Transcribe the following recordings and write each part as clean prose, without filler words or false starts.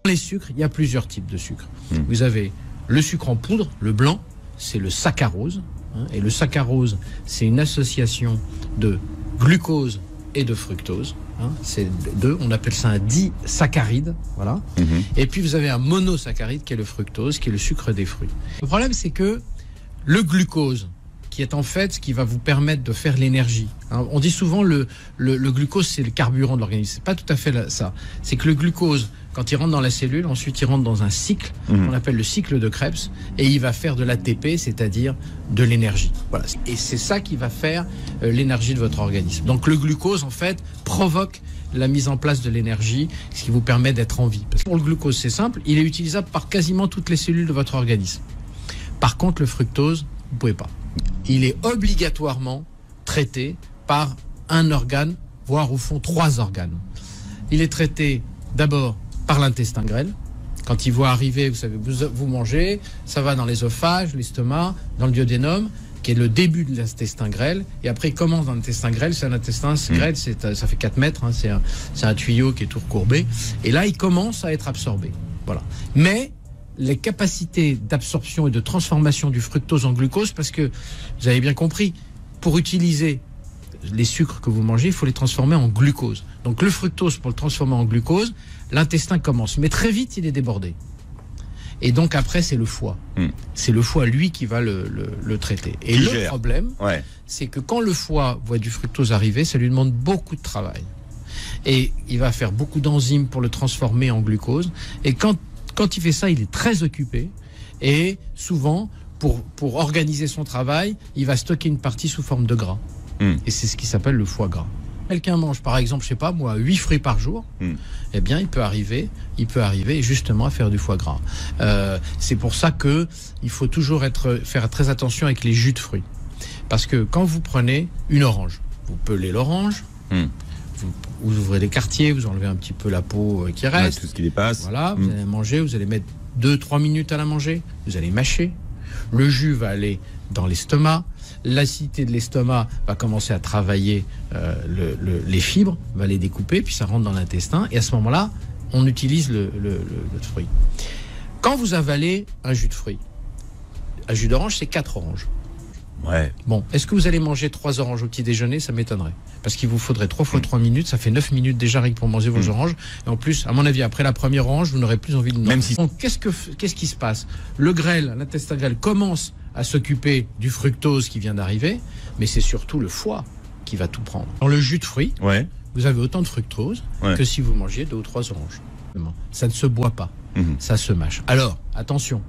Les sucres, il y a plusieurs types de sucres. Vous avez le sucre en poudre, le blanc, c'est le saccharose. Et le saccharose, c'est une association de glucose et de fructose. C'est deux, on appelle ça un disaccharide. Voilà. Et puis vous avez un monosaccharide qui est le fructose, qui est le sucre des fruits. Le problème, c'est que le glucose, qui est en fait ce qui va vous permettre de faire l'énergie. On dit souvent le glucose, c'est le carburant de l'organisme. C'est pas tout à fait ça. C'est que le glucose, quand il rentre dans la cellule, ensuite il rentre dans un cycle qu'on appelle le cycle de Krebs, et il va faire de l'ATP, c'est-à-dire de l'énergie. Voilà. Et c'est ça qui va faire l'énergie de votre organisme. Donc le glucose, en fait, provoque la mise en place de l'énergie, ce qui vous permet d'être en vie. Parce que pour le glucose, c'est simple, il est utilisable par quasiment toutes les cellules de votre organisme. Par contre, le fructose, vous ne pouvez pas. Il est obligatoirement traité par un organe, voire au fond 3 organes. Il est traité d'abord par l'intestin grêle. Quand il voit arriver, vous savez, vous mangez, ça va dans l'esophage, l'estomac, dans le duodénum, qui est le début de l'intestin grêle. Et après, il commence dans l'intestin grêle. C'est un intestin grêle, ça fait 4 mètres. C'est un tuyau qui est tout recourbé. Et là, il commence à être absorbé. Voilà. Mais les capacités d'absorption et de transformation du fructose en glucose, parce que vous avez bien compris, pour utiliser les sucres que vous mangez, il faut les transformer en glucose. Donc le fructose, pour le transformer en glucose, l'intestin commence, mais très vite il est débordé. Et donc après c'est le foie. C'est le foie, lui, qui va le traiter. Et qui le gère. problème, c'est que quand le foie voit du fructose arriver, ça lui demande beaucoup de travail. Et il va faire beaucoup d'enzymes pour le transformer en glucose. Et quand il fait ça, il est très occupé. Et souvent, pour organiser son travail, il va stocker une partie sous forme de gras. Et c'est ce qui s'appelle le foie gras. Quelqu'un mange, par exemple, je sais pas moi, 8 fruits par jour, eh bien, il peut arriver justement à faire du foie gras. C'est pour ça que il faut toujours faire très attention avec les jus de fruits. Parce que quand vous prenez une orange, vous pelez l'orange, vous ouvrez les quartiers, vous enlevez un petit peu la peau qui reste. Tout ce qui dépasse. Voilà, vous allez manger, vous allez mettre 2-3 minutes à la manger, vous allez mâcher. Le jus va aller dans l'estomac. L'acidité de l'estomac va commencer à travailler les fibres, va les découper, puis ça rentre dans l'intestin. Et à ce moment-là, on utilise le fruit. Quand vous avalez un jus de fruit, un jus d'orange, c'est 4 oranges. Ouais. Bon, est-ce que vous allez manger 3 oranges au petit déjeuner? Ça m'étonnerait. Parce qu'il vous faudrait 3 fois 3 minutes, ça fait 9 minutes déjà rien que pour manger vos oranges. Et en plus, à mon avis, après la première orange, vous n'aurez plus envie de manger. Même si... Donc, qu'est-ce qui se passe? Le grêle, l'intestin grêle commence à s'occuper du fructose qui vient d'arriver, mais c'est surtout le foie qui va tout prendre. Dans le jus de fruits, vous avez autant de fructose que si vous mangiez 2 ou 3 oranges. Ça ne se boit pas, ça se mâche. Alors, attention,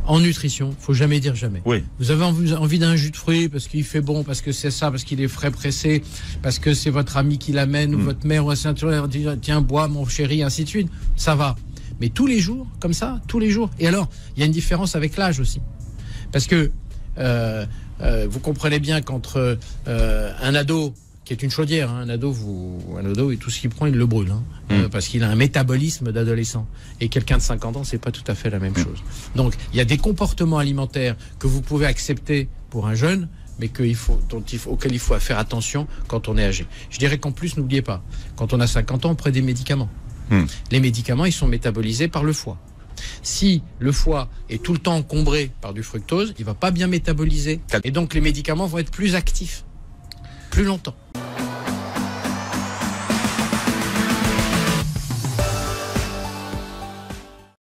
en nutrition, faut jamais dire jamais. Vous avez envie d'un jus de fruits parce qu'il fait bon, parce que c'est ça, parce qu'il est frais pressé, parce que c'est votre ami qui l'amène, ou votre mère ou un ceinture dit tiens, bois mon chéri, ainsi de suite. Ça va. Mais tous les jours, comme ça, tous les jours. Et alors, il y a une différence avec l'âge aussi. Parce que vous comprenez bien qu'entre un ado qui est une chaudière, un ado et tout ce qu'il prend, il le brûle, parce qu'il a un métabolisme d'adolescent. Et quelqu'un de 50 ans, c'est pas tout à fait la même chose. Donc, il y a des comportements alimentaires que vous pouvez accepter pour un jeune, mais auxquels il faut faire attention quand on est âgé. Je dirais qu'en plus, n'oubliez pas, quand on a 50 ans, on prend des médicaments. Les médicaments, ils sont métabolisés par le foie. Si le foie est tout le temps encombré par du fructose, il va pas bien métaboliser. Et donc, les médicaments vont être plus actifs, plus longtemps.